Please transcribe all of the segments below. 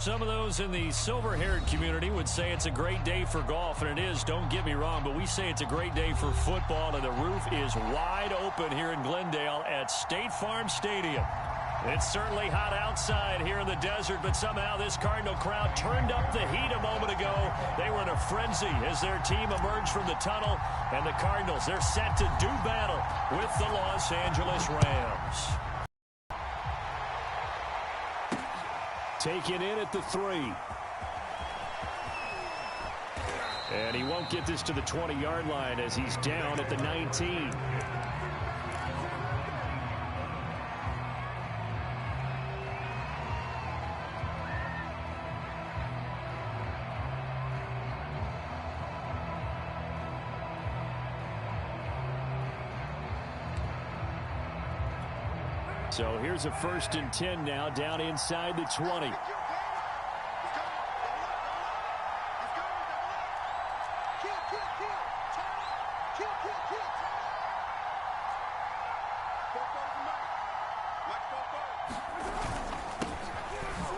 Some of those in the silver-haired community would say it's a great day for golf, and it is, don't get me wrong, but we say it's a great day for football, and the roof is wide open here in Glendale at State Farm Stadium. It's certainly hot outside here in the desert, but somehow this Cardinal crowd turned up the heat a moment ago. They were in a frenzy as their team emerged from the tunnel, and the Cardinals, they're set to do battle with the Los Angeles Rams. Taken in at the 3. And he won't get this to the 20-yard line as he's down at the 19. So here's a 1st and 10 now, down inside the 20.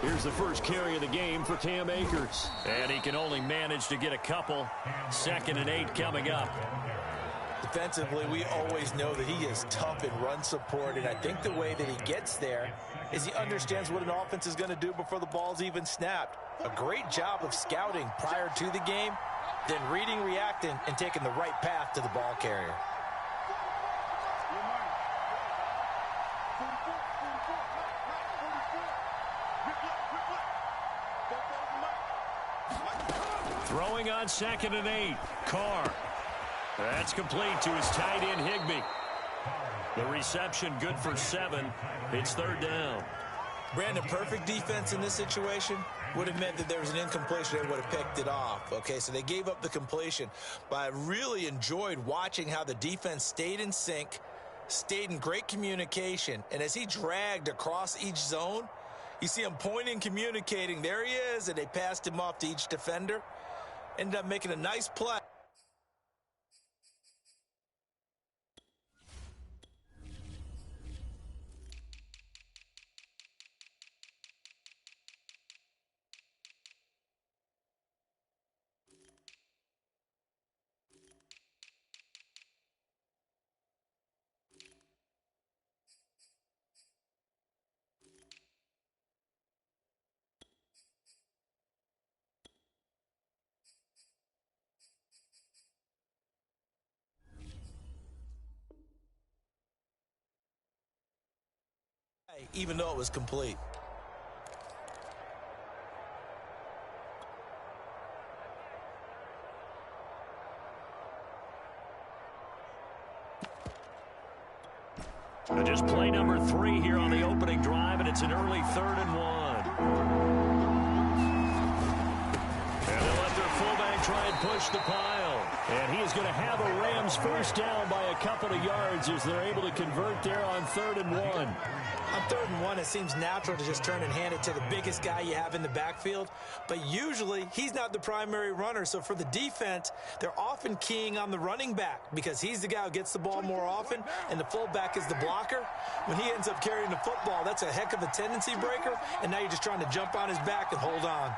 Here's the first carry of the game for Cam Akers. And he can only manage to get a couple. 2nd and 8 coming up. Defensively, we always know that he is tough in run support, and I think the way that he gets there is he understands what an offense is going to do before the ball's even snapped. A great job of scouting prior to the game, then reading, reacting, and taking the right path to the ball carrier. Throwing on 2nd and 8. Carr. That's complete to his tight end, Higbee. The reception good for 7. It's 3rd down. Brandon, perfect defense in this situation would have meant that there was an incompletion. They would have picked it off. Okay, so they gave up the completion. But I really enjoyed watching how the defense stayed in sync, stayed in great communication. And as he dragged across each zone, you see him pointing, communicating. There he is, and they passed him off to each defender. Ended up making a nice play. Even though it was complete. Just play number 3 here on the opening drive, and it's an early 3rd and 1. And they'll let their fullback try and push the pile. And he is going to have a Rams first down by a couple of yards as they're able to convert there on 3rd and 1. On 3rd and 1, it seems natural to just turn and hand it to the biggest guy you have in the backfield. But usually, he's not the primary runner. So for the defense, they're often keying on the running back because he's the guy who gets the ball more often, and the fullback is the blocker. When he ends up carrying the football, that's a heck of a tendency breaker, and now you're just trying to jump on his back and hold on.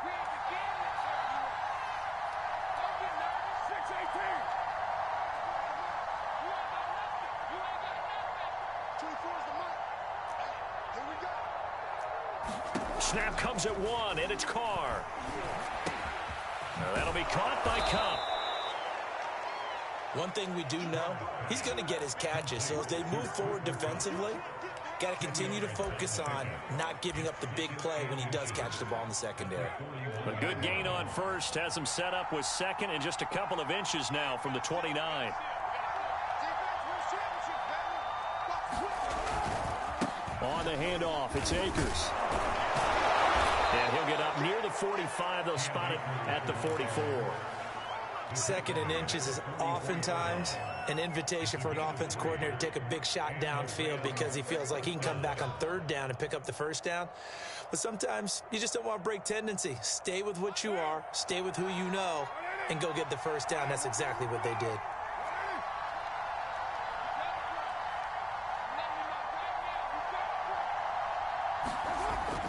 Snap comes at 1, and it's Carr. Now that'll be caught by Kupp. One thing we do know, he's going to get his catches. So as they move forward defensively, got to continue to focus on not giving up the big play when he does catch the ball in the secondary. A good gain on 1st. Has him set up with 2nd and just a couple of inches now from the 29. On the handoff, it's Akers. And he'll get up near the 45. They'll spot it at the 44. 2nd and inches is oftentimes an invitation for an offense coordinator to take a big shot downfield because he feels like he can come back on 3rd down and pick up the 1st down. But sometimes you just don't want to break tendency. Stay with what you are, stay with who you know, and go get the 1st down. That's exactly what they did.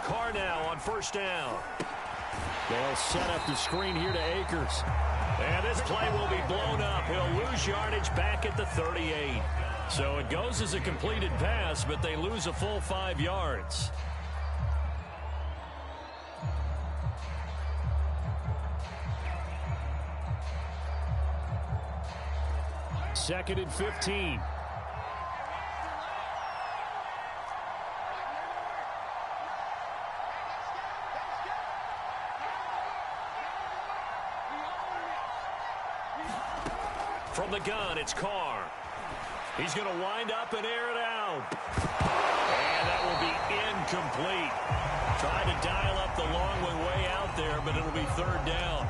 Carr now on 1st down. They'll set up the screen here to Akers. And this play will be blown up. He'll lose yardage back at the 38. So it goes as a completed pass, but they lose a full 5 yards. Second and 15. From the gun, it's Carr. He's going to wind up and air it out. And that will be incomplete. Tried to dial up the long way out there, but it'll be third down.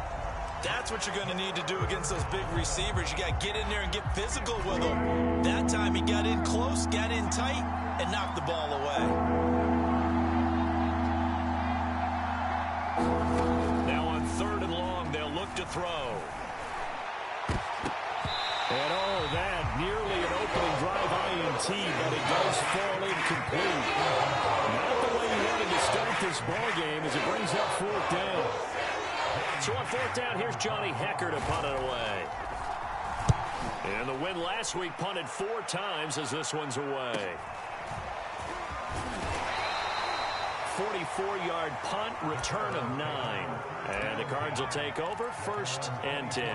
That's what you're going to need to do against those big receivers. You got to get in there and get physical with them. That time he got in close, got in tight, and knocked the ball away. Now on third and long, they'll look to throw. And oh, that nearly an opening drive INT, but it does fall incomplete. Not the way you wanted to start this ball game as it brings up fourth down. So on fourth down, here's Johnny Hekker to punt it away. And the win last week punted 4 times as this one's away. 44-yard punt, return of 9. And the Cards will take over, 1st and 10.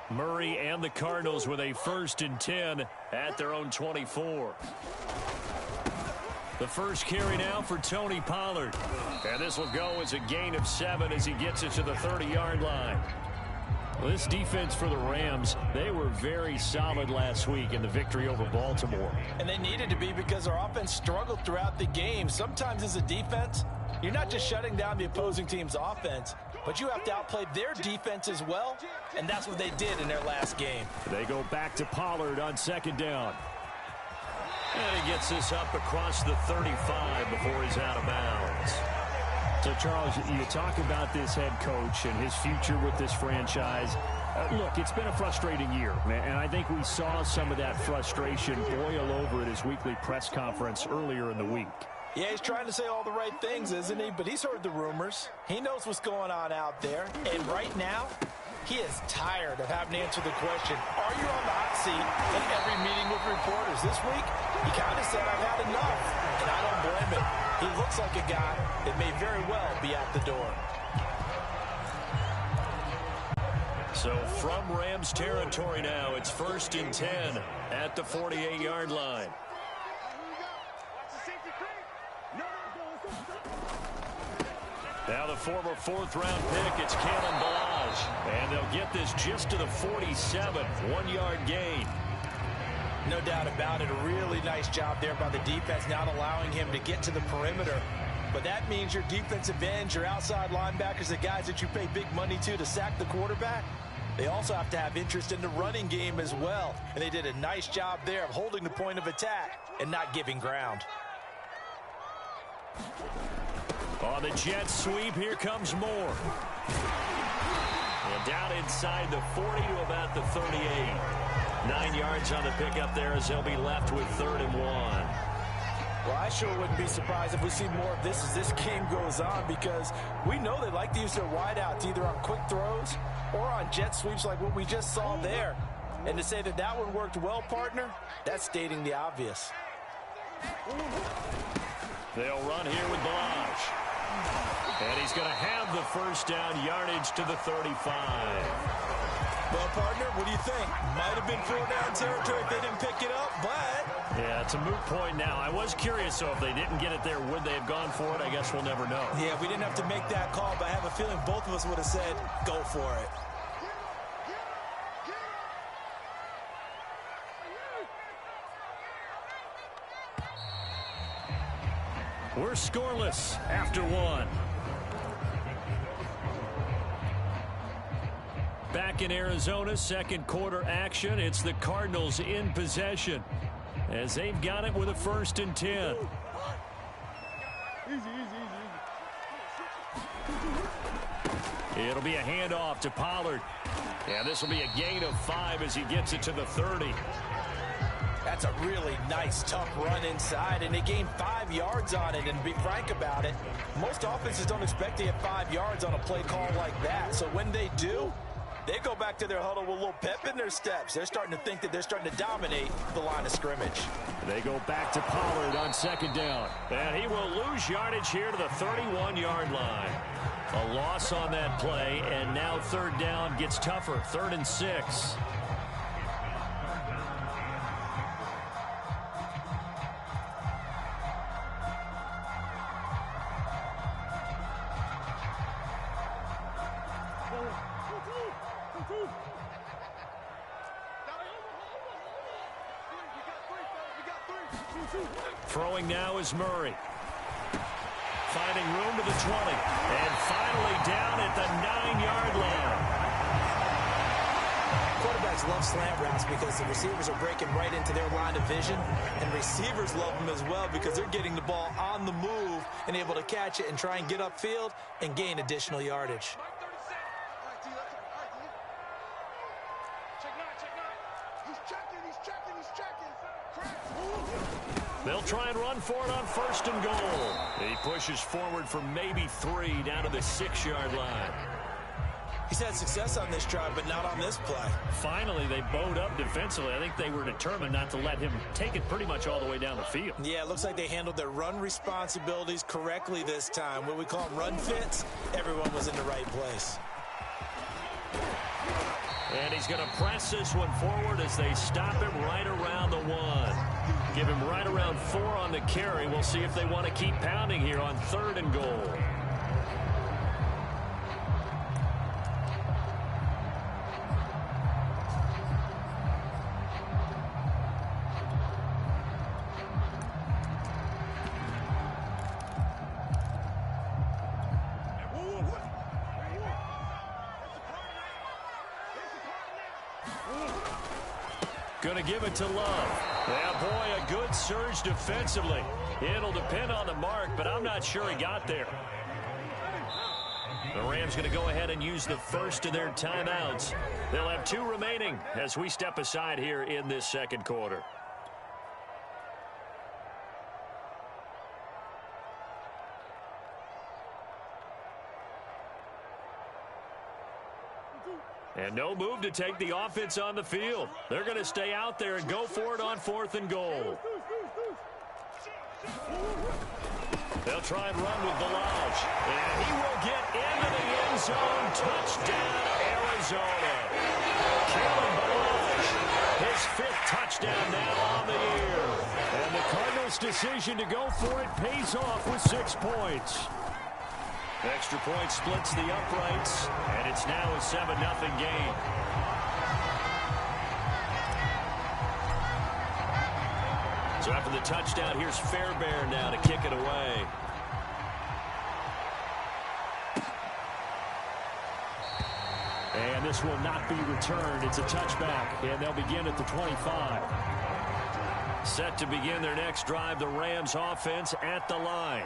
Murray and the Cardinals with a 1st and 10 at their own 24. The first carry now for Tony Pollard. And this will go as a gain of 7 as he gets it to the 30-yard line. Well, this defense for the Rams, they were very solid last week in the victory over Baltimore. And they needed to be because our offense struggled throughout the game. Sometimes as a defense, you're not just shutting down the opposing team's offense, but you have to outplay their defense as well, and that's what they did in their last game. They go back to Pollard on 2nd down. And he gets this up across the 35 before he's out of bounds. So, Charles, you talk about this head coach and his future with this franchise. Look, it's been a frustrating year, and I think we saw some of that frustration boil over at his weekly press conference earlier in the week. Yeah, he's trying to say all the right things, isn't he? But he's heard the rumors. He knows what's going on out there. And right now, he is tired of having to answer the question, are you on the hot seat in every meeting with reporters? This week, he kind of said, I've had enough. And I don't blame him. He looks like a guy that may very well be out the door. So from Rams territory now, it's 1st and 10 at the 48-yard line. Now the former 4th-round pick, it's Kalen Ballage. And they'll get this just to the 47, 1-yard gain. No doubt about it. A really nice job there by the defense, not allowing him to get to the perimeter. But that means your defensive ends, your outside linebackers, the guys that you pay big money to sack the quarterback, they also have to have interest in the running game as well. And they did a nice job there of holding the point of attack and not giving ground. On the jet sweep, here comes Moore. And down inside the 40 to about the 38. 9 yards on the pickup there as they'll be left with 3rd and 1. Well, I sure wouldn't be surprised if we see more of this as this game goes on, because we know they like to use their wideouts either on quick throws or on jet sweeps like what we just saw there. And to say that that one worked well, partner, that's stating the obvious. They'll run here with Ballage. And he's going to have the 1st down, yardage to the 35. Well, partner, what do you think? Might have been 4-down territory if they didn't pick it up, but... Yeah, it's a moot point now. I was curious, so if they didn't get it there, would they have gone for it? I guess we'll never know. Yeah, we didn't have to make that call, but I have a feeling both of us would have said, go for it. We're scoreless after 1. Back back in Arizona. Second quarter action. It's the Cardinals in possession as they've got it with a 1st and 10. It'll be a handoff to Pollard. And this will be a gain of 5 as he gets it to the 30. That's a really nice, tough run inside, and they gained 5 yards on it. And to be frank about it, most offenses don't expect to get 5 yards on a play call like that. So when they do, they go back to their huddle with a little pep in their steps. They're starting to think that they're starting to dominate the line of scrimmage. They go back to Pollard on 2nd down. And he will lose yardage here to the 31-yard line. A loss on that play, and now 3rd down gets tougher. 3rd and 6. Throwing now is Murray. Finding room to the 20. And finally down at the 9-yard line. Quarterbacks love slant routes because the receivers are breaking right into their line of vision. And receivers love them as well because they're getting the ball on the move and able to catch it and try and get upfield and gain additional yardage. They'll try and run for it on 1st and goal. He pushes forward for maybe 3 down to the 6-yard line. He's had success on this drive, but not on this play. Finally, they bowed up defensively. I think they were determined not to let him take it pretty much all the way down the field. Yeah, it looks like they handled their run responsibilities correctly this time. What we call them run fits, everyone was in the right place. And he's going to press this one forward as they stop him right around the 1. Give him right around 4 on the carry. We'll see if they want to keep pounding here on 3rd and goal. Going to give it to Love. Yeah, boy, a good surge defensively. It'll depend on the mark, but I'm not sure he got there. The Rams going to go ahead and use the first of their timeouts. They'll have 2 remaining as we step aside here in this 2nd quarter. And no move to take the offense on the field. They're going to stay out there and go for it on 4th and goal. They'll try and run with Balaj. And he will get into the end zone. Touchdown, Arizona. Kalen Balaj, his 5th touchdown now on the year. And the Cardinals' decision to go for it pays off with 6 points. Extra point splits the uprights, and it's now a 7-0 game. So after the touchdown, here's Fairbairn now to kick it away. And this will not be returned. It's a touchback, and they'll begin at the 25. Set to begin their next drive, the Rams offense at the line.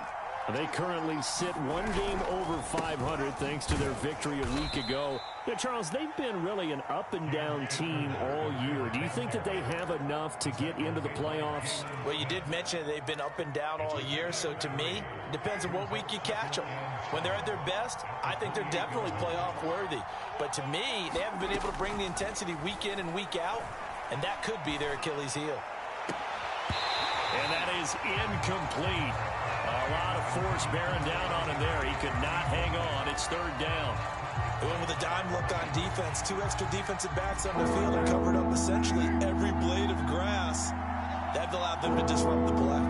They currently sit 1 game over 500 thanks to their victory a week ago. Yeah, Charles, they've been really an up-and-down team all year. Do you think that they have enough to get into the playoffs? Well, you did mention they've been up and down all year, so to me, it depends on what week you catch them. When they're at their best, I think they're definitely playoff worthy. But to me, they haven't been able to bring the intensity week in and week out, and that could be their Achilles heel. And that is incomplete. A lot of force bearing down on him there. He could not hang on. It's 3rd down. They went with a dime look on defense. 2 extra defensive backs on the field and covered up essentially every blade of grass. That allowed them to disrupt the play.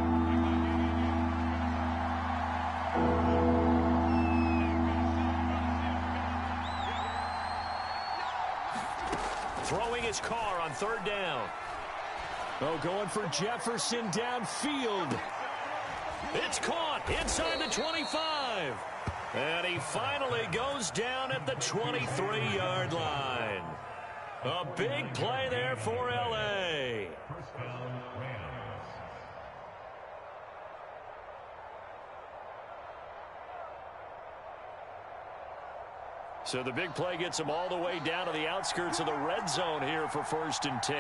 Throwing his car on 3rd down. Oh, going for Jefferson downfield. It's caught inside the 25. And he finally goes down at the 23-yard line. A big play there for L.A. So the big play gets them all the way down to the outskirts of the red zone here for 1st and 10.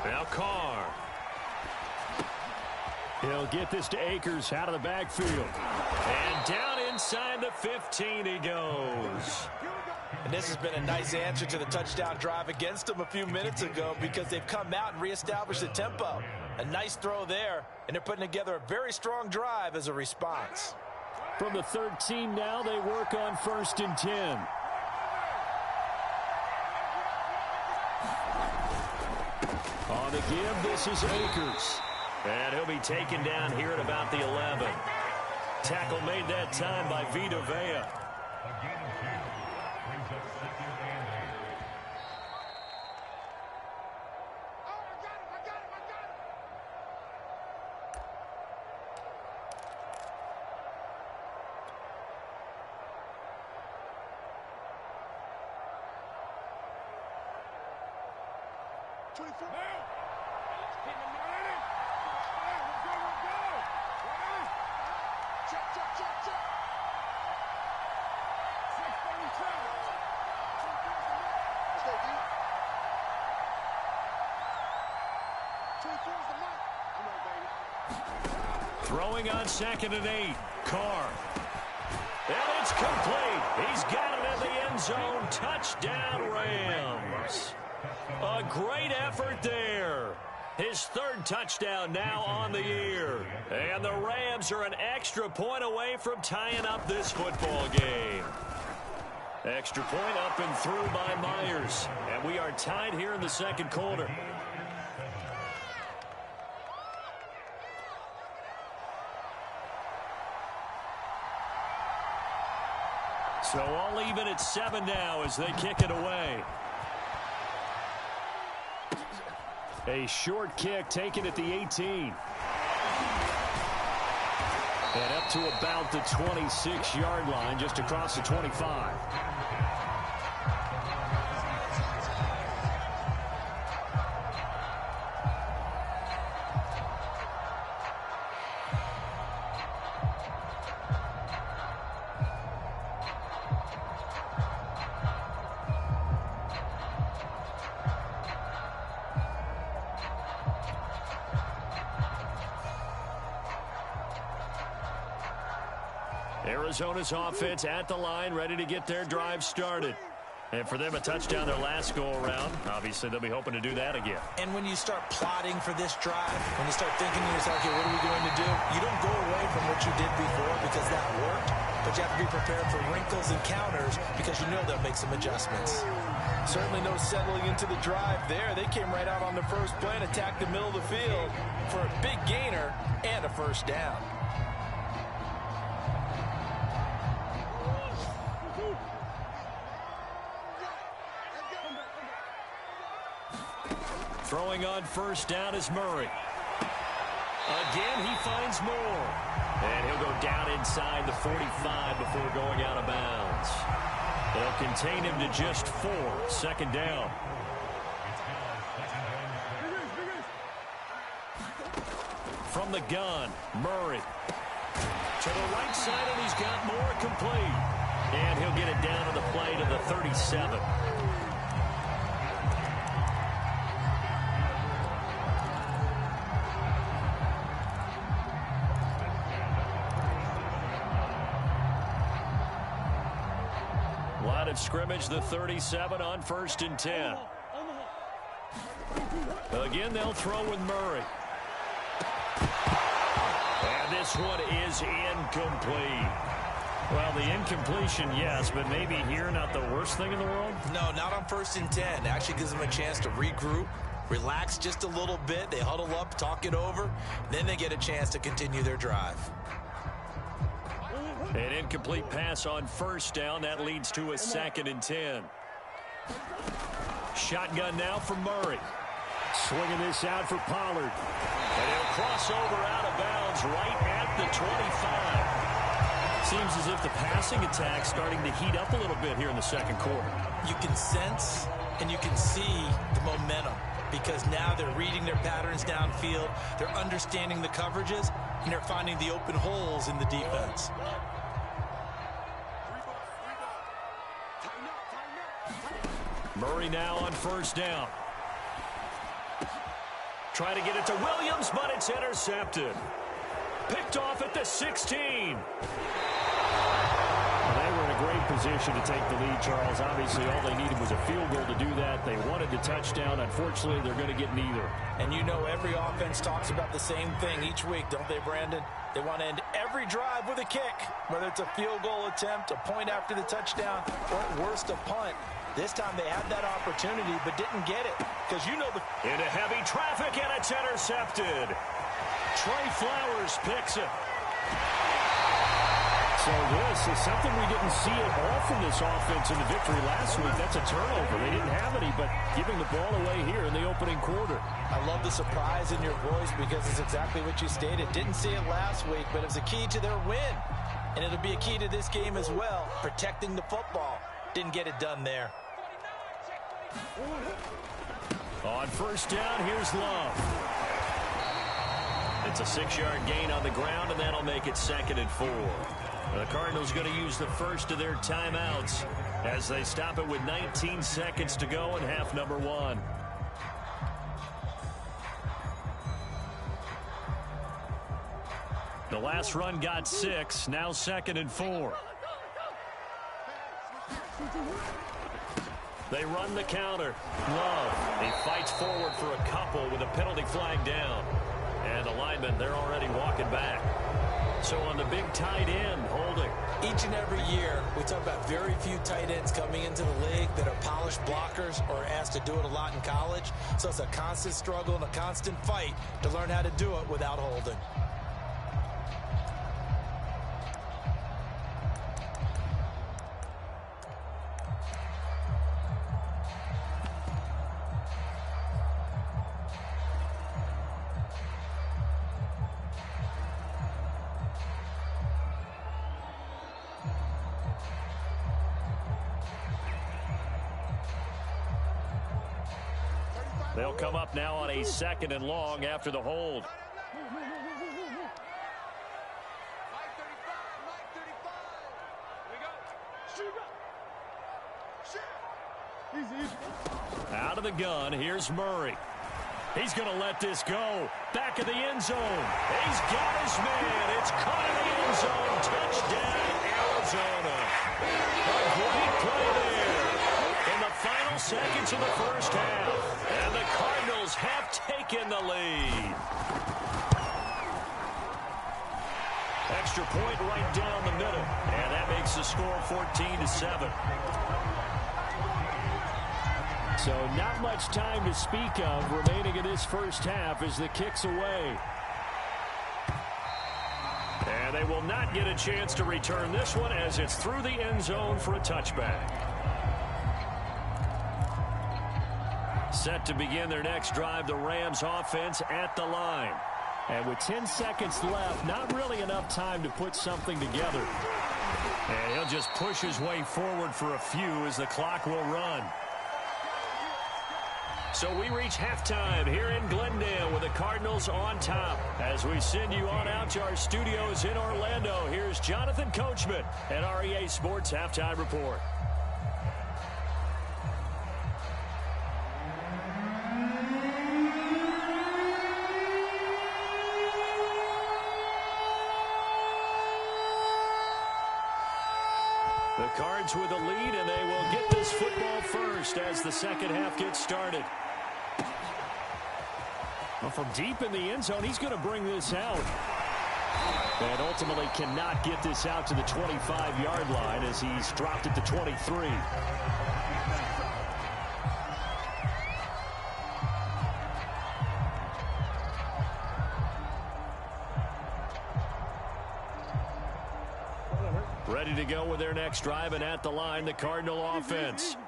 Now Carr. He'll get this to Akers out of the backfield. And down inside the 15 he goes. And this has been a nice answer to the touchdown drive against them a few minutes ago because they've come out and reestablished the tempo. A nice throw there, and they're putting together a very strong drive as a response. From the 13 now, they work on 1st and 10. On the give, this is Akers. And he'll be taken down here at about the 11. Tackle made that time by Vita Vea. Throwing on 2nd and 8. Carr. And it's complete. He's got it in the end zone. Touchdown, Rams. A great effort there. His 3rd touchdown now on the year. And the Rams are an extra point away from tying up this football game. Extra point up and through by Myers. And we are tied here in the 2nd quarter. So all even at 7 now as they kick it away. A short kick taken at the 18. And up to about the 26-yard line, just across the 25. Arizona's offense at the line, ready to get their drive started. And for them, a touchdown their last go-around. Obviously, they'll be hoping to do that again. And when you start plotting for this drive, when you start thinking to yourself, okay, what are we going to do? You don't go away from what you did before because that worked, but you have to be prepared for wrinkles and counters because you know they'll make some adjustments. Certainly no settling into the drive there. They came right out on the first play and attacked the middle of the field for a big gainer and a 1st down. Throwing on 1st down is Murray. Again, he finds more. And he'll go down inside the 45 before going out of bounds. They'll contain him to just 4. 2nd down. From the gun, Murray. To the right side, and he's got more complete. And he'll get it down to the play to the 37. Line of scrimmage, the 37 on 1st and 10. Again, they'll throw with Murray. And this one is incomplete. Well, the incompletion, yes, but maybe here not the worst thing in the world? No, not on 1st and 10. It actually gives them a chance to regroup, relax just a little bit. They huddle up, talk it over. Then they get a chance to continue their drive. An incomplete pass on 1st down. That leads to a 2nd and 10. Shotgun now from Murray. Swinging this out for Pollard. And he'll cross over out of bounds right at the 25. Seems as if the passing attack's starting to heat up a little bit here in the second quarter. You can sense and you can see the momentum because now they're reading their patterns downfield, they're understanding the coverages, and they're finding the open holes in the defense. Murray now on first down. Try to get it to Williams, but it's intercepted. Picked off at the 16. Well, they were in a great position to take the lead, Charles. Obviously, all they needed was a field goal to do that. They wanted the touchdown. Unfortunately, they're going to get neither. And you know every offense talks about the same thing each week, don't they, Brandon? They want to end every drive with a kick, whether it's a field goal attempt, a point after the touchdown, or at worst, a punt. This time they had that opportunity but didn't get it because you know the... Into heavy traffic, and it's intercepted. Trey Flowers picks it. So this is something we didn't see at all from this offense in the victory last week. That's a turnover. They didn't have any, but giving the ball away here in the opening quarter. I love the surprise in your voice because it's exactly what you stated. Didn't see it last week, but it was a key to their win. And it'll be a key to this game as well, protecting the football. Didn't get it done there. On first down, here's Love. It's a 6-yard gain on the ground, and that'll make it 2nd and 4. The Cardinals going to use the first of their timeouts as they stop it with 19 seconds to go in half number 1. The last run got 6, now 2nd and 4. They run the counter. Love, he fights forward for a couple with a penalty flag down. And the linemen, they're already walking back. So on the big tight end, holding. Each and every year, we talk about very few tight ends coming into the league that are polished blockers or asked to do it a lot in college. So it's a constant struggle and a constant fight to learn how to do it without holding. They'll come up now on a 2nd and long after the hold. Out of the gun, here's Murray. He's going to let this go. Back of the end zone. He's got his man. It's caught in the end zone. Touchdown, Arizona. A great play there in the final seconds of the first half. And the Cardinals have taken the lead. Extra point right down the middle. And that makes the score 14-7. So not much time to speak of remaining in this first half as the kick's away. And they will not get a chance to return this one as it's through the end zone for a touchback. Set to begin their next drive, the Rams offense at the line. And with 10 seconds left, not really enough time to put something together. And he'll just push his way forward for a few as the clock will run. So we reach halftime here in Glendale with the Cardinals on top. As we send you on out to our studios in Orlando, here's Jonathan Coachman at REA Sports Halftime Report. The Cards with a lead, and they will get this football first as the second half gets started. Well, from deep in the end zone, he's going to bring this out. And ultimately cannot get this out to the 25-yard line as he's dropped at the 23. Ready to go with their next drive, and at the line, the Cardinal offense.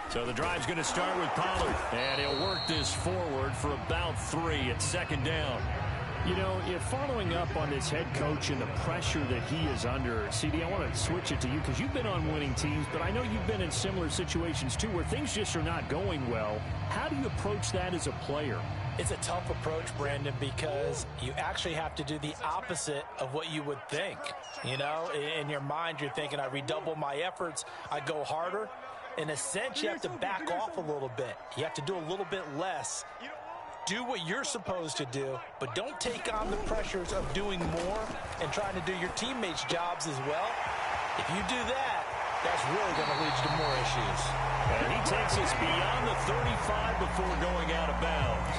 So the drive's going to start with Pollard, and he'll work this forward for about 3 at second down. You know, if following up on this head coach and the pressure that he is under, CD, I want to switch it to you because you've been on winning teams, but I know you've been in similar situations too where things just are not going well. How do you approach that as a player? It's a tough approach, Brandon, because you actually have to do the opposite of what you would think. You know, in your mind, you're thinking, I redouble my efforts, I go harder. In a sense, you have to back off a little bit. You have to do a little bit less. Do what you're supposed to do, but don't take on the pressures of doing more and trying to do your teammates' jobs as well. If you do that, that's really going to lead you to more issues. And he takes us beyond the 35 before going out of bounds.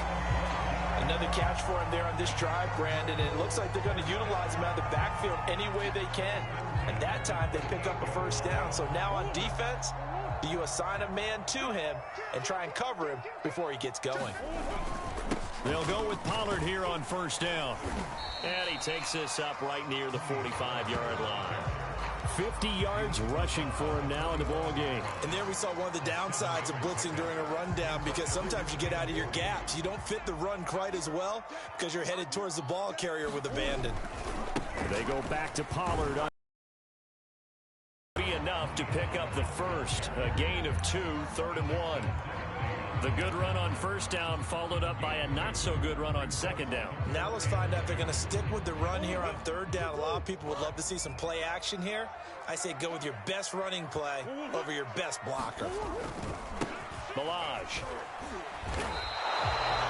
Another catch for him there on this drive, Brandon, and it looks like they're going to utilize him out of the backfield any way they can. And that time they pick up a first down. So now on defense, you assign a man to him and try and cover him before he gets going. They'll go with Pollard here on first down. And he takes this up right near the 45-yard line. 50 yards rushing for him now in the ball game. And there we saw one of the downsides of blitzing during a rundown, because sometimes you get out of your gaps. You don't fit the run quite as well because you're headed towards the ball carrier with abandon. They go back to Pollard. Be enough to pick up the first. A gain of 2, 3rd and 1. The good run on first down followed up by a not-so-good run on second down. Now let's find out if they're going to stick with the run here on 3rd down. A lot of people would love to see some play action here. I say go with your best running play over your best blocker. Balaj.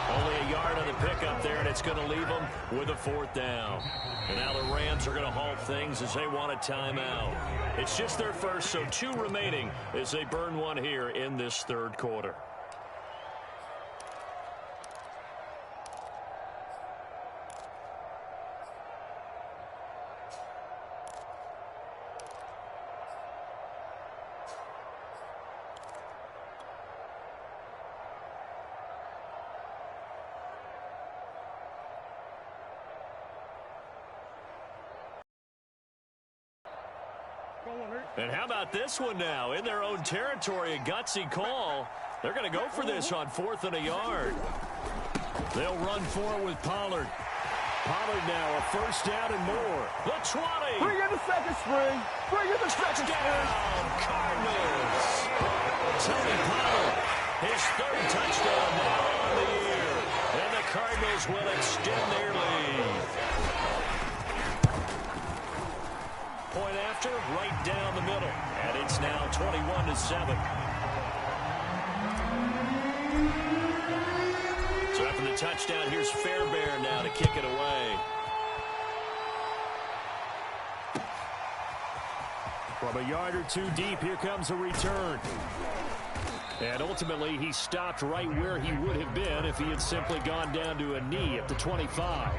Only a yard on the pickup there, and it's going to leave them with a 4th down. And now the Rams are going to halt things as they want a timeout. It's just their first, so 2 remaining as they burn one here in this 3rd quarter. And how about this one now? In their own territory, a gutsy call. They're going to go for this on 4th and a yard. They'll run for it with Pollard. Pollard now a first down and more. The 20. Bring in the second string. Bring in the second string. Cardinals. Tony Pollard, his 3rd touchdown now on the year. And the Cardinals will extend their lead. Point after, right down the middle. And it's now 21-7. So after the touchdown, here's Fairbairn now to kick it away. From a yard or 2 deep, here comes a return. And ultimately, he stopped right where he would have been if he had simply gone down to a knee at the 25.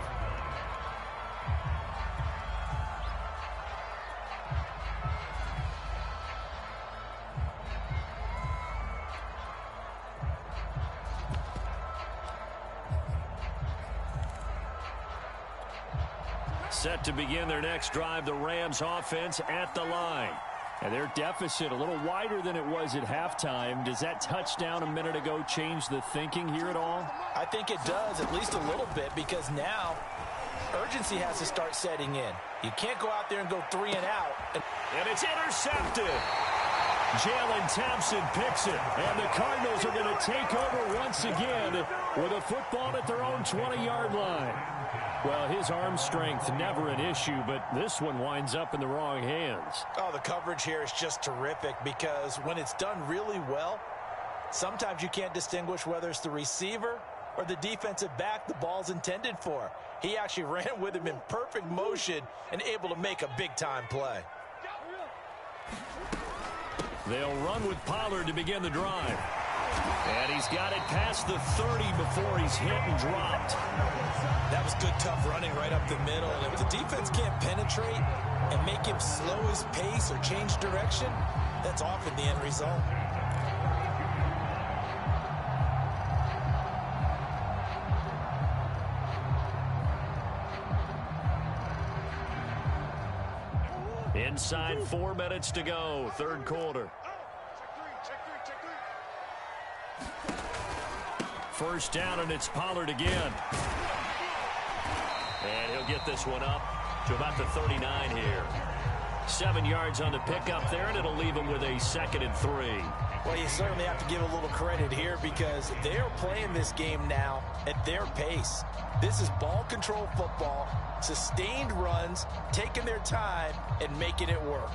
Set to begin their next drive, the Rams offense at the line. And their deficit a little wider than it was at halftime. Does that touchdown a minute ago change the thinking here at all? I think it does, at least a little bit, because now urgency has to start setting in. You can't go out there and go 3 and out. And it's intercepted. Jalen Thompson picks it. And the Cardinals are going to take over once again with a football at their own 20-yard line. Well, his arm strength never an issue, but this one winds up in the wrong hands. Oh, the coverage here is just terrific, because when it's done really well, sometimes you can't distinguish whether it's the receiver or the defensive back the ball's intended for. He actually ran with him in perfect motion and able to make a big-time play. They'll run with Pollard to begin the drive. And he's got it past the 30 before he's hit and dropped. That was good, tough running right up the middle. And if the defense can't penetrate and make him slow his pace or change direction, that's often the end result. Inside 4 minutes to go, 3rd quarter. first down, and it's Pollard again. And he'll get this one up to about the 39 here. 7 yards on the pickup there, and it'll leave him with a 2nd and 3. Well, you certainly have to give a little credit here because they're playing this game now at their pace. This is ball control football, sustained runs, taking their time, and making it work.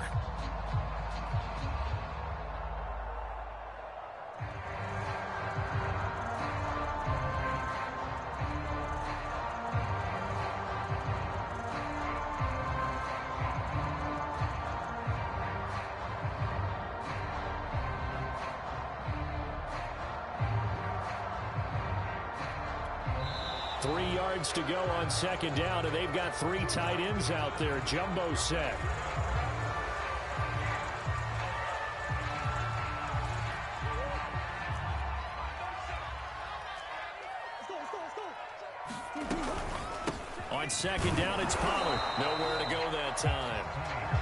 To go on 2nd down, and they've got 3 tight ends out there. Jumbo set. On 2nd down, it's Pollard. Nowhere to go that time.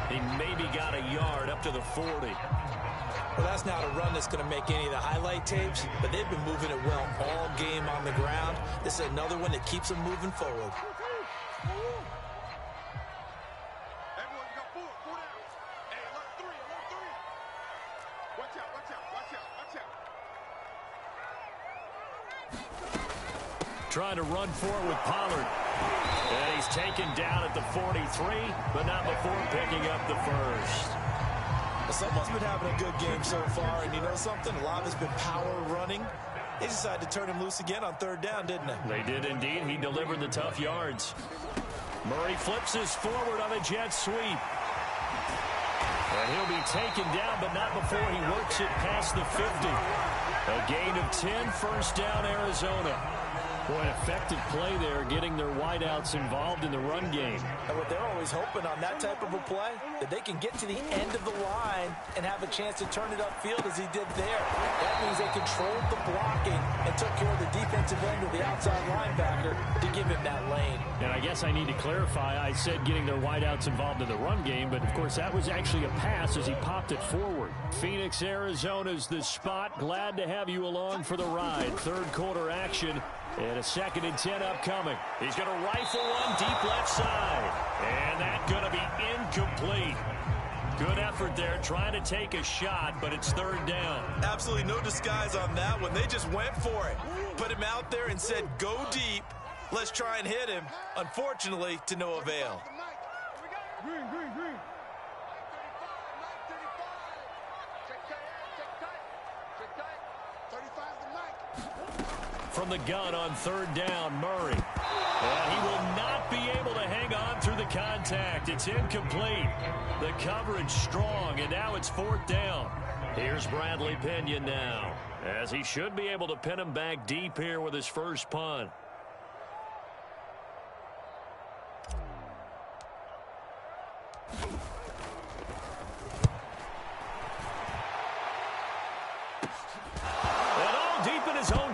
He maybe got a yard up to the 40. Well, that's not a run that's going to make any of the highlight tapes, but they've been moving it well all game on the ground. This is another one that keeps them moving forward. Trying to run forward with Pollard. And he's taken down at the 43, but not before picking up the first. Someone's been having a good game so far, and you know something? A lot of it's been power running. They decided to turn him loose again on 3rd down, didn't they? They did indeed. He delivered the tough yards. Murray flips his forward on a jet sweep. And he'll be taken down, but not before he works it past the 50. A gain of 10, first down, Arizona. Boy, an effective play there, getting their wideouts involved in the run game. And what they're always hoping on that type of a play, that they can get to the end of the line and have a chance to turn it upfield as he did there. That means they controlled the blocking and took care of the defensive end of the outside linebacker to give him that lane. And I guess I need to clarify, I said getting their wideouts involved in the run game, but of course that was actually a pass as he popped it forward. Phoenix, Arizona's the spot. Glad to have you along for the ride. 3rd quarter action. And a 2nd and 10 upcoming. He's going to rifle one deep left side. And that's going to be incomplete. Good effort there, trying to take a shot, but it's 3rd down. Absolutely no disguise on that one. They just went for it. Put him out there and said, go deep. Let's try and hit him. Unfortunately, to no avail. Green. From the gun on 3rd down, Murray. And he will not be able to hang on through the contact. It's incomplete. The coverage strong, and now it's 4th down. Here's Bradley Pinion now, as he should be able to pin him back deep here with his first punt.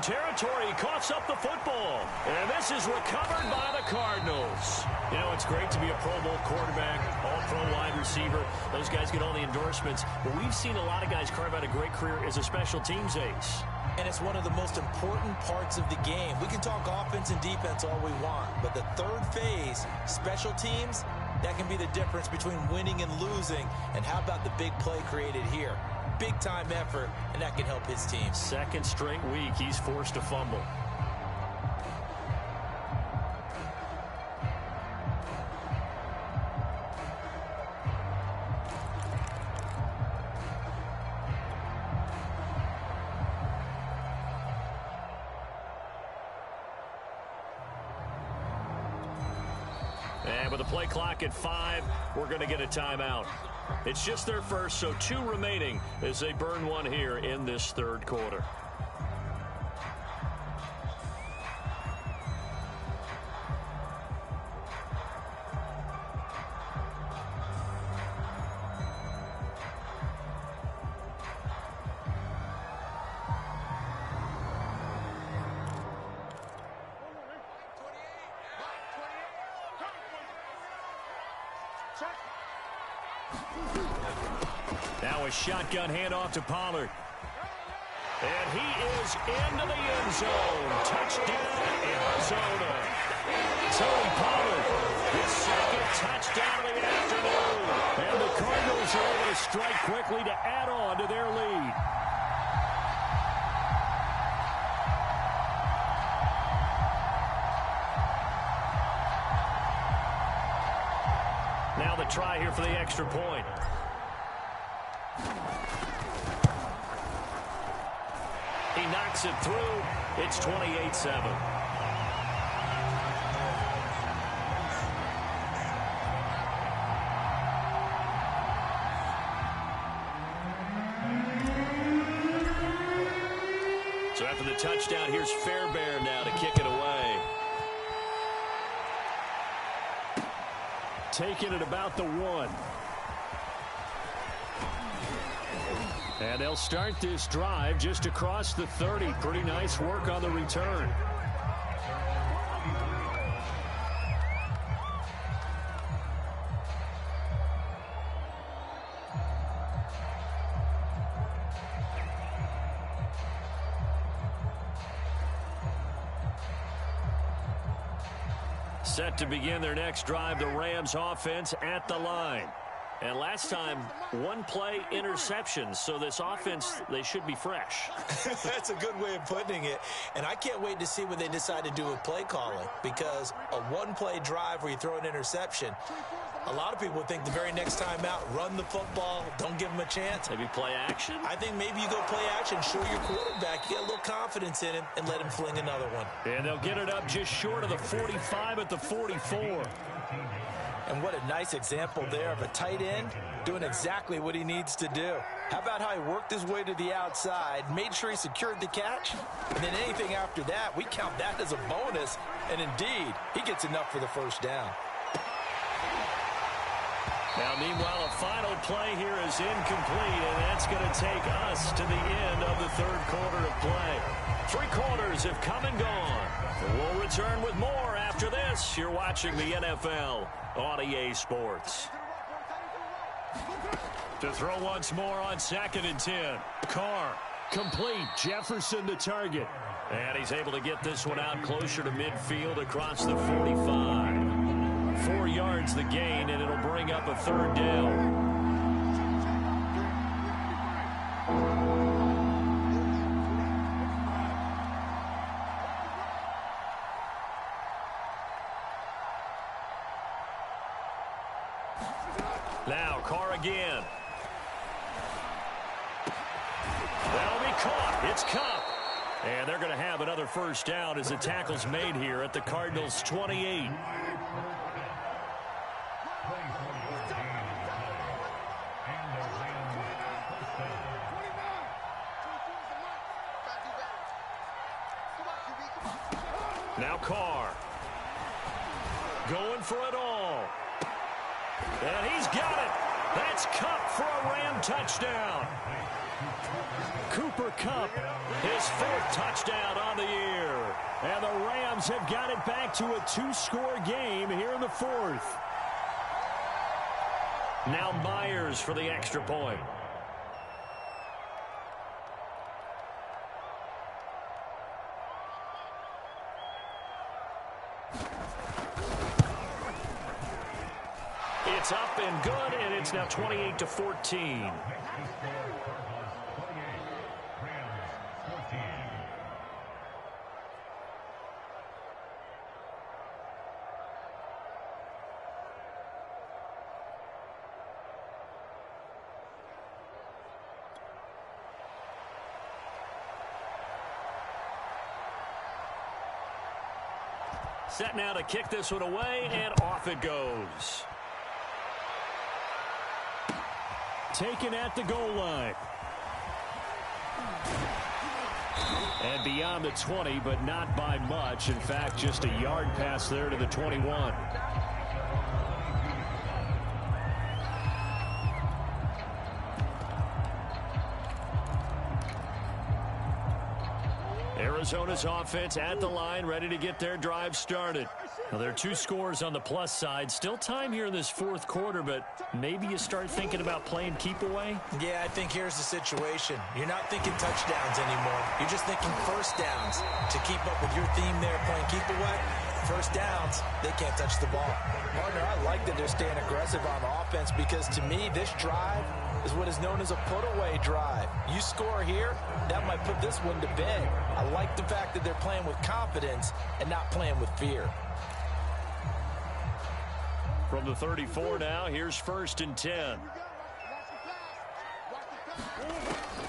Territory, he coughs up the football, and this is recovered by the Cardinals. You know, it's great to be a Pro Bowl quarterback, all-pro wide receiver. Those guys get all the endorsements, but we've seen a lot of guys carve out a great career as a special teams ace. And it's one of the most important parts of the game. We can talk offense and defense all we want, but the 3rd phase, special teams, that can be the difference between winning and losing. And how about the big play created here? Big-time effort, and that can help his team. 2nd straight week, he's forced to fumble. And with the play clock at 5, we're going to get a timeout. It's just their first, so 2 remaining as they burn one here in this 3rd quarter. Now a shotgun handoff to Pollard. And he is into the end zone. Touchdown, Arizona. Tony Pollard, his second touchdown of the afternoon. And the Cardinals are able to strike quickly to add on to their lead. Now the try here for the extra point. He knocks it through. It's 28-7. So after the touchdown, here's Fairbairn now to kick it away. Taking it about the 1. And they'll start this drive just across the 30. Pretty nice work on the return. Set to begin their next drive, the Rams offense at the line. And last time, one play interception. So this offense, they should be fresh. That's a good way of putting it. And I can't wait to see what they decide to do with play calling. Because a one-play drive where you throw an interception, a lot of people think the very next time out, run the football, don't give them a chance. Maybe play action? I think maybe you go play action, show your quarterback, you get a little confidence in him, and let him fling another one. And they'll get it up just short of the 45 at the 44. And what a nice example there of a tight end doing exactly what he needs to do. How about how he worked his way to the outside, made sure he secured the catch, and then anything after that, we count that as a bonus. And indeed, he gets enough for the first down. Now, meanwhile, a final play here is incomplete, and that's going to take us to the end of the third quarter of play. 3 quarters have come and gone. We'll return with more after this. You're watching the NFL on EA Sports. To throw once more on 2nd and 10. Carr, complete. Jefferson the target. And he's able to get this one out closer to midfield across the 45. 4 yards the gain, and it'll bring up a 3rd down. Now Carr again. That'll be caught. It's Kupp. And they're going to have another first down as the tackle's made here at the Cardinals' 28. Now Carr. Going for it all. And he's got it. That's Kupp for a Ram touchdown. Cooper Kupp, his 4th touchdown on the year. And the Rams have got it back to a 2-score game here in the 4th. Now Myers for the extra point. It's up and good, and it's now 28-14. Set now to kick this one away, and off it goes. Taken at the goal line. And beyond the 20, but not by much. In fact, just a yard pass there to the 21. Arizona's offense at the line, ready to get their drive started. Well, there are 2 scores on the plus side. Still time here in this fourth quarter, but maybe you start thinking about playing keep away? Yeah, I think here's the situation. You're not thinking touchdowns anymore. You're just thinking first downs. To keep up with your theme there, playing keep away, first downs, they can't touch the ball. Partner, I like that they're staying aggressive on offense because to me, this drive is what is known as a put-away drive. You score here, that might put this one to bed. I like the fact that they're playing with confidence and not playing with fear. From the 34 now, here's 1st and 10.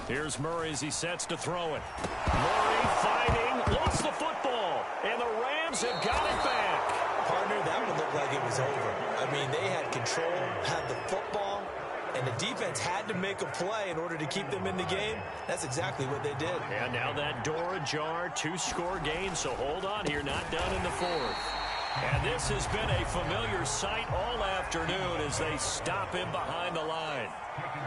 Here's Murray as he sets to throw it. Murray fighting, lost the football, and the Rams have got it back. Partner, that one looked like it was over. I mean, they had control, had the football, and the defense had to make a play in order to keep them in the game. That's exactly what they did. And now that door ajar, 2-score gain, so hold on here, not done in the 4th. And this has been a familiar sight all afternoon as they stop him behind the line.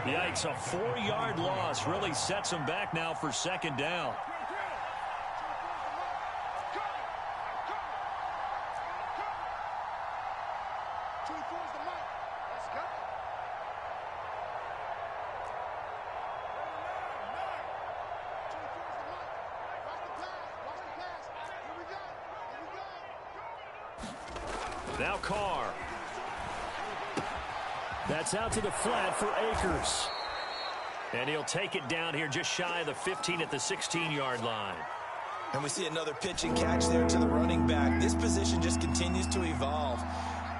Yikes, a 4-yard loss really sets them back now for 2nd down. Now Carr. That's out to the flat for Akers. And he'll take it down here just shy of the 15 at the 16-yard line. And we see another pitch and catch there to the running back. This position just continues to evolve.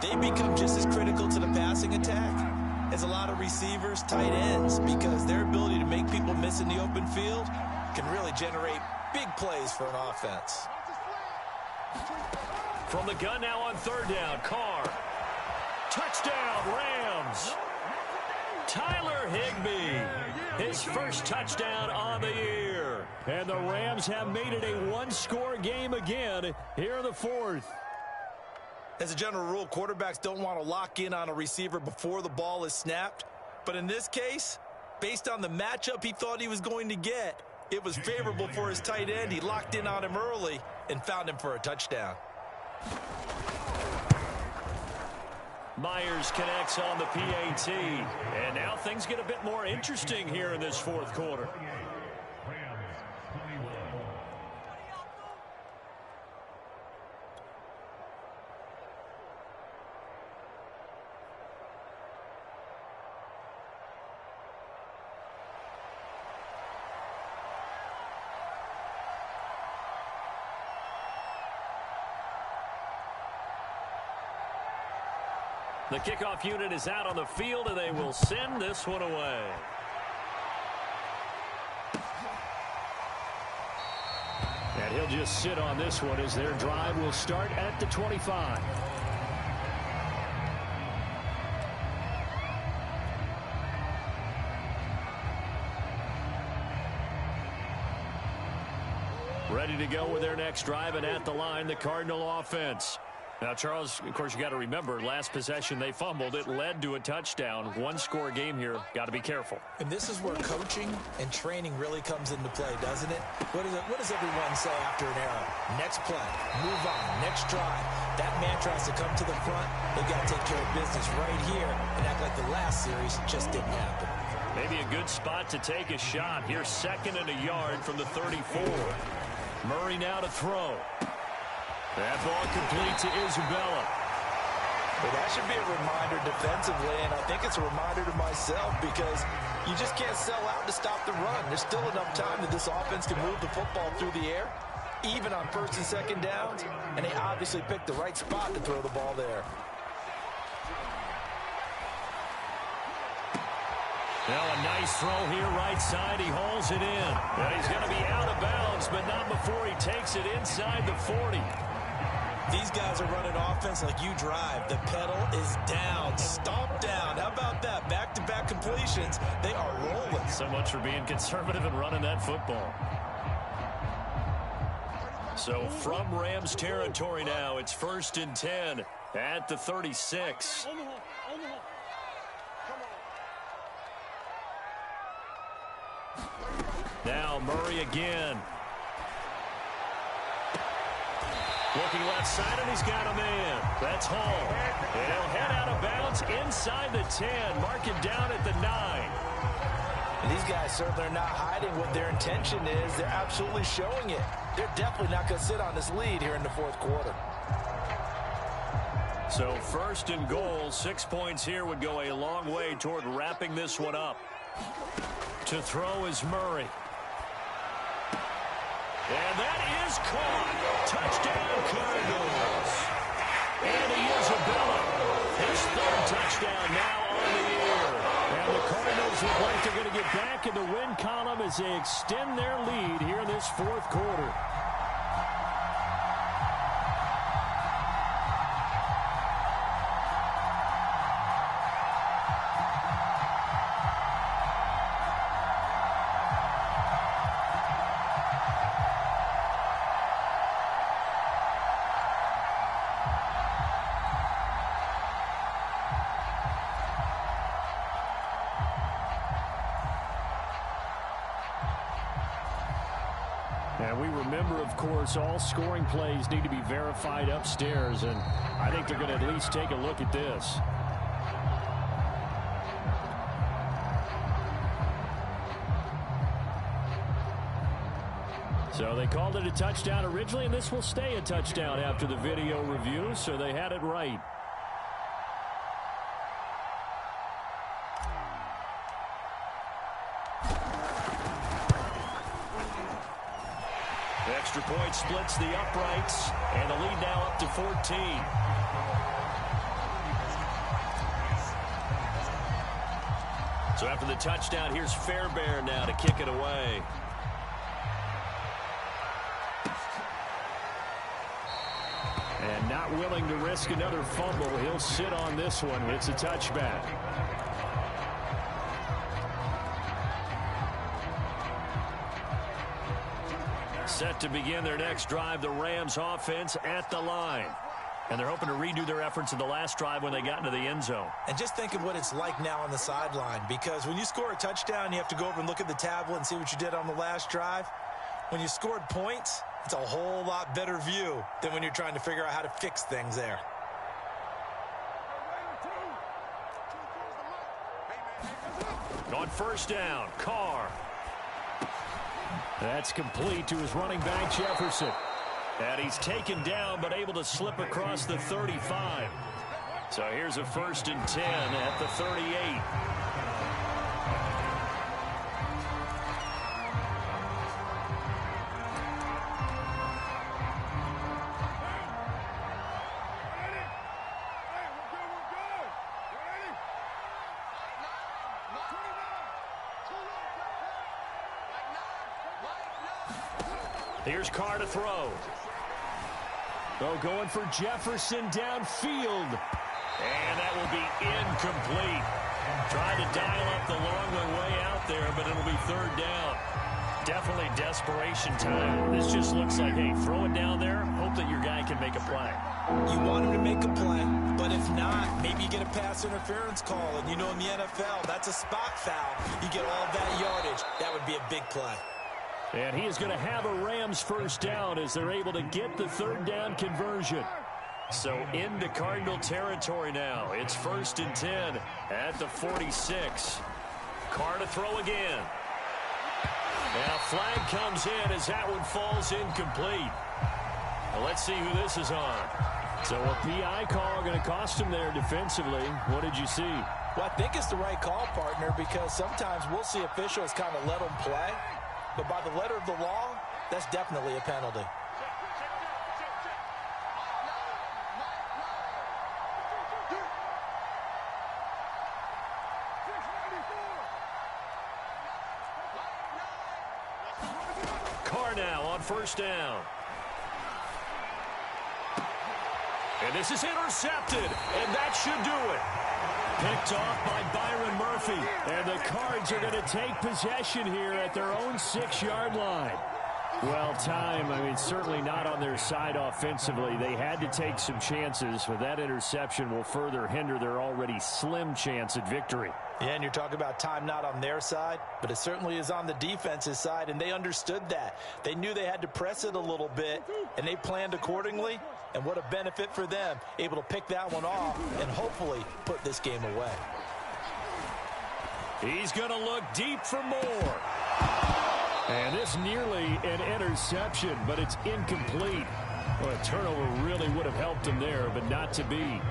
They become just as critical to the passing attack as a lot of receivers, tight ends, because their ability to make people miss in the open field can really generate big plays for an offense. From the gun now on 3rd down, Carr. Touchdown, Rams. Tyler Higbee, his first touchdown on the year. And the Rams have made it a 1-score game again here in the 4th. As a general rule, quarterbacks don't want to lock in on a receiver before the ball is snapped. But in this case, based on the matchup he thought he was going to get, it was favorable for his tight end. He locked in on him early and found him for a touchdown. Myers connects on the PAT. And now things get a bit more interesting here in this 4th quarter. The kickoff unit is out on the field, and they will send this one away. And he'll just sit on this one as their drive will start at the 25. Ready to go with their next drive, and at the line, the Cardinal offense. Now, Charles, of course, you got to remember, last possession they fumbled. It led to a touchdown. 1-score game here. Got to be careful. And this is where coaching and training really comes into play, doesn't it? What does everyone say after an error? Next play, move on, next drive. That mantra has to come to the front. They've got to take care of business right here and act like the last series just didn't happen. Maybe a good spot to take a shot. Here's 2nd and a yard from the 34. Murray now to throw. That ball complete to Isabella. Well, that should be a reminder defensively, and I think it's a reminder to myself because you just can't sell out to stop the run. There's still enough time that this offense can move the football through the air, even on 1st and 2nd downs, and they obviously picked the right spot to throw the ball there. Now a nice throw here right side. He hauls it in. And he's going to be out of bounds, but not before he takes it inside the 40. These guys are running offense like you drive. The pedal is down, stomp down. How about that? Back-to-back completions. They are rolling. So much for being conservative and running that football. So from Rams territory now, it's 1st and 10 at the 36. Now Murray again. Looking left side, and he's got a man. That's Hall. And he'll head out of bounds inside the 10. Mark it down at the 9. And these guys certainly are not hiding what their intention is. They're absolutely showing it. They're definitely not going to sit on this lead here in the fourth quarter. So first and goal, 6 points here would go a long way toward wrapping this one up. To throw is Murray. And that is caught. Touchdown, Cardinals. And Isabella, his third touchdown now on the year. And the Cardinals look like they're going to get back in the win column as they extend their lead here in this fourth quarter. And we remember, of course, all scoring plays need to be verified upstairs, and I think they're going to at least take a look at this. So they called it a touchdown originally, and this will stay a touchdown after the video review, so they had it right. Extra point splits the uprights, and the lead now up to 14. So after the touchdown, here's Fairbairn now to kick it away. And not willing to risk another fumble, he'll sit on this one. It's a touchback. Set to begin their next drive, the Rams offense at the line. And they're hoping to redo their efforts in the last drive when they got into the end zone. And just think of what it's like now on the sideline, because when you score a touchdown, you have to go over and look at the tablet and see what you did on the last drive. When you scored points, it's a whole lot better view than when you're trying to figure out how to fix things there. On first down, Carr. That's complete to his running back, Jefferson. And he's taken down, but able to slip across the 35. So here's a 1st and 10 at the 38. Here's Carr to throw. Oh, going for Jefferson downfield. And that will be incomplete. Tried to dial up the long way out there, but it'll be 3rd down. Definitely desperation time. This just looks like, hey, throw it down there, hope that your guy can make a play. You want him to make a play, but if not, maybe you get a pass interference call. And you know in the NFL, that's a spot foul. You get all that yardage. That would be a big play. And he is going to have a Rams first down as they're able to get the 3rd down conversion. So into Cardinal territory now. It's 1st and 10 at the 46. Carr to throw again. And a flag comes in as that one falls incomplete. Well, let's see who this is on. So a PI call going to cost him there defensively. What did you see? Well, I think it's the right call, partner, because sometimes we'll see officials kind of let them play. But by the letter of the law, that's definitely a penalty. Carr now on first down. And this is intercepted, and that should do it. Picked off by Byron Murphy. And the Cards are going to take possession here at their own 6-yard line. Well, time, certainly not on their side offensively. They had to take some chances, but that interception will further hinder their already slim chance at victory. Yeah, and you're talking about time not on their side, but it certainly is on the defense's side, and they understood that. They knew they had to press it a little bit, and they planned accordingly, and what a benefit for them, able to pick that one off and hopefully put this game away. He's going to look deep for more. And this nearly an interception, but it's incomplete. Well, a turnover really would have helped him there, but not to be.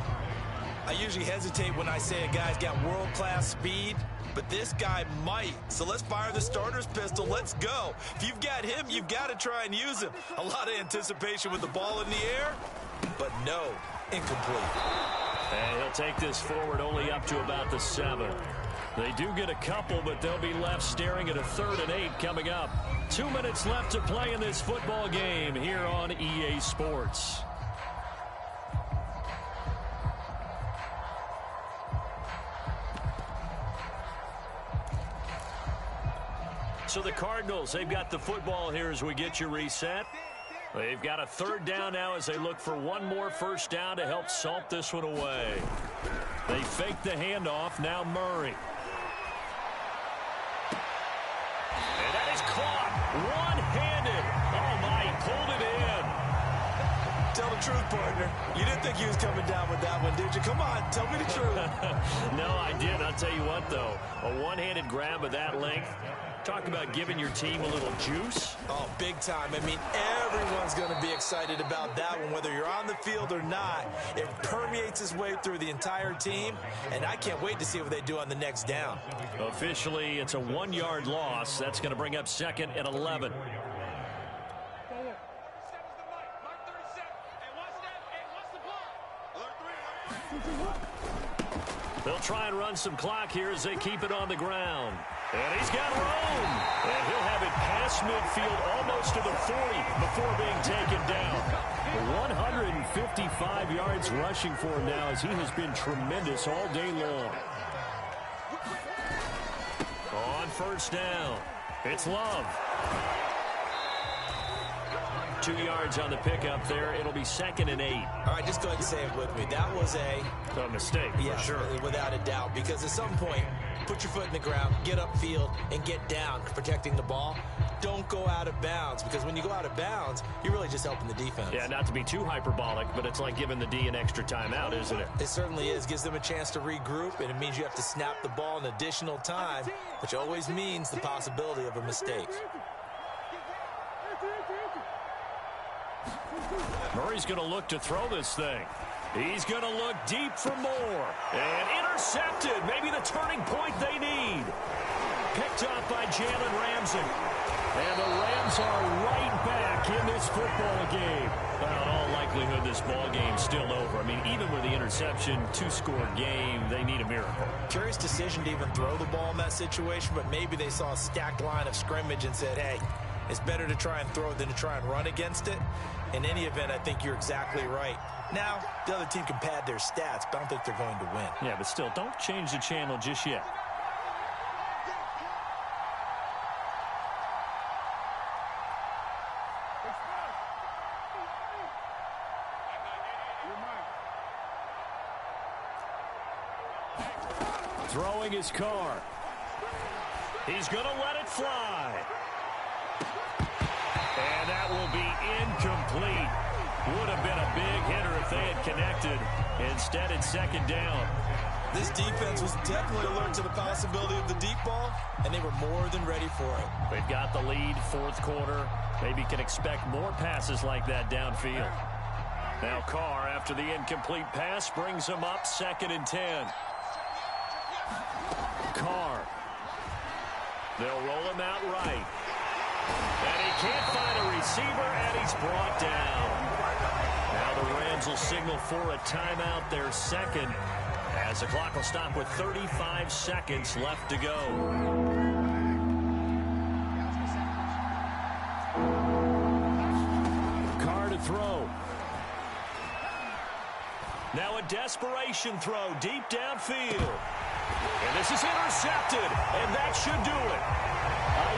I usually hesitate when I say a guy's got world-class speed, but this guy might. So let's fire the starter's pistol. Let's go. If you've got him, you've got to try and use him. A lot of anticipation with the ball in the air, but no, incomplete. And he'll take this forward only up to about the 7. They do get a couple, but they'll be left staring at a 3rd and 8 coming up. 2 minutes left to play in this football game here on EA Sports. So the Cardinals, they've got the football here as we get you reset. They've got a 3rd down now as they look for one more first down to help salt this one away. They fake the handoff. Now Murray. And that is caught one-handed. Oh, my, he pulled it in. Tell the truth, partner. You didn't think he was coming down with that one, did you? Come on, tell me the truth. No, I didn't. I'll tell you what, though. A one-handed grab of that length. Talk about giving your team a little juice. Oh, big time. Everyone's going to be excited about that one, whether you're on the field or not. It permeates its way through the entire team, and I can't wait to see what they do on the next down. Officially, it's a 1-yard loss. That's going to bring up 2nd and 11. They'll try and run some clock here as they keep it on the ground. And he's got room. And he'll have it past midfield almost to the 40 before being taken down. 155 yards rushing for him now as he has been tremendous all day long. On first down, it's Love. 2 yards on the pickup there. It'll be 2nd and 8. All right, just go ahead and say it with me. That was a mistake, for sure. Without a doubt, because at some point, put your foot in the ground, get upfield, and get down protecting the ball. Don't go out of bounds, because when you go out of bounds, you're really just helping the defense. Yeah, not to be too hyperbolic, but it's like giving the D an extra timeout, isn't it? It certainly is. Gives them a chance to regroup, and it means you have to snap the ball an additional time, which always means the possibility of a mistake. Murray's going to look to throw this thing. He's going to look deep for more. And intercepted. Maybe the turning point they need. Picked up by Jalen Ramsey. And the Rams are right back in this football game. Well, in all likelihood, this ball game's still over. Even with the interception, 2-score game, they need a miracle. Curious decision to even throw the ball in that situation, but maybe they saw a stacked line of scrimmage and said, hey, it's better to try and throw than to try and run against it. In any event, I think you're exactly right. Now, the other team can pad their stats, but I don't think they're going to win. Yeah, but still, don't change the channel just yet. Throwing his car. He's going to let it fly. And that will be incomplete. Would have been a big hitter if they had connected. Instead, it's 2nd down. This defense was definitely alert to the possibility of the deep ball, and they were more than ready for it. They've got the lead, 4th quarter. Maybe can expect more passes like that downfield. Now Carr, after the incomplete pass, brings them up 2nd and 10. Carr. They'll roll him out right. And he can't find a receiver, and he's brought down. Now the Rams will signal for a timeout, their 2nd, as the clock will stop with 35 seconds left to go. Carr to throw. Now a desperation throw deep downfield. And this is intercepted, and that should do it.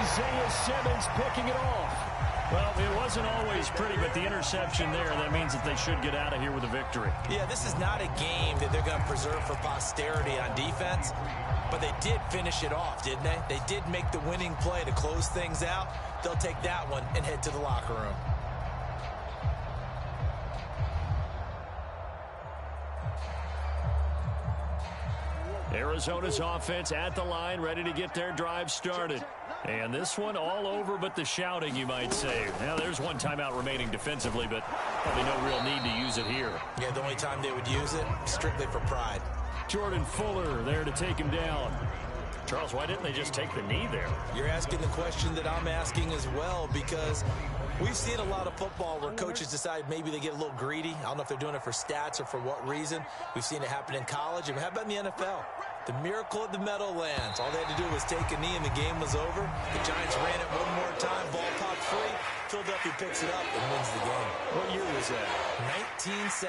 Isaiah Simmons picking it off. Well, it wasn't always pretty, but the interception there, that means that they should get out of here with a victory. Yeah, this is not a game that they're going to preserve for posterity on defense, but they did finish it off, didn't they? They did make the winning play to close things out. They'll take that one and head to the locker room. Arizona's offense at the line, ready to get their drive started. And this one all over but the shouting, you might say. Now, there's one timeout remaining defensively, but probably no real need to use it here. Yeah, the only time they would use it, strictly for pride. Jordan Fuller there to take him down. Charles, why didn't they just take the knee there? You're asking the question that I'm asking as well, because we've seen a lot of football where coaches decide maybe they get a little greedy. I don't know if they're doing it for stats or for what reason. We've seen it happen in college. And how about in the NFL? The miracle at the Meadowlands. All they had to do was take a knee and the game was over. The Giants ran it one more time. Ball popped free. Philadelphia picks it up and wins the game. What year was that? 1970.